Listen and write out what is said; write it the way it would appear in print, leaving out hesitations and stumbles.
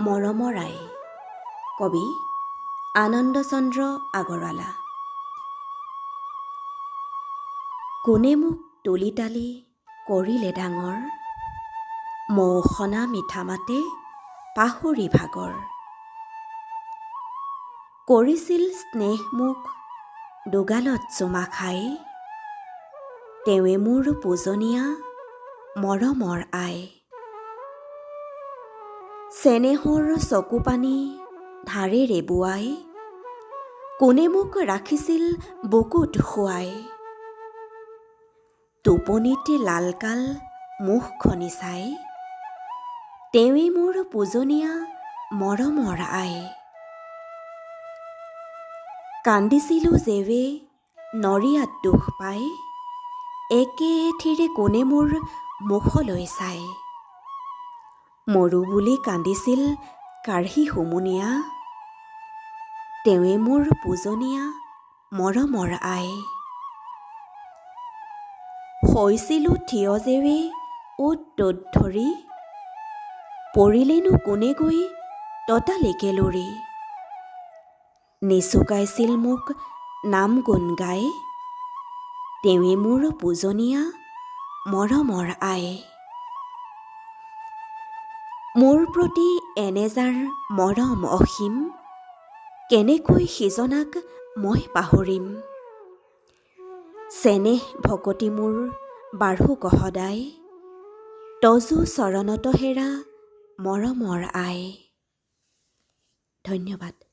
মৰমৰ আই। কবি আনন্দচন্দ্ৰ আগৰৱালা। কোনে মোক তুলি তালি কৰিলে ডাঙৰ, মৌসনা মিঠা মাতে পাহৰি ভাগৰ। কৰিছিল স্নেহ মোক দুগালত চুমা খাই, তেৱে মোৰ পূজনীয়া মৰমৰ আই। চেনেহৰ চকু পানী ধাৰেৰে বোৱাই, কোনে মোক ৰাখিছিল বুকুত শুৱাই। টোপনিতে লালকাল মুখখনি চাই, তেৱে মোৰ পূজনীয়া মৰমৰ আই। কান্দিছিলোঁ যেৱে নৰিয়াত দুখ পাই, একে এঠিৰে কোনে মোৰ মুখলৈ চাই। মৰো বুলি কান্দিছিল কাঢ়ি হুমুনিয়া, তেৱে মোৰ পূজনীয়া মৰমৰ আই। হৈছিলোঁ থিয় যেৱে অ'ত ত'ত ধৰি, পৰিলেনো কোনে গৈ ততালিকে লৰি। নিচুকাইছিল মোক নাম গুণ গাই, তেৱে মোৰ পূজনীয়া মৰমৰ আই। মোৰ প্ৰতি এনে যাৰ মৰম অসীম, কেনেকৈ সিজনাক মই পাহৰিম। চেনেহ ভকতি মোৰ বাঢ়োক সদায়, তজু চৰণত হেৰা মৰমৰ আই। ধন্যবাদ।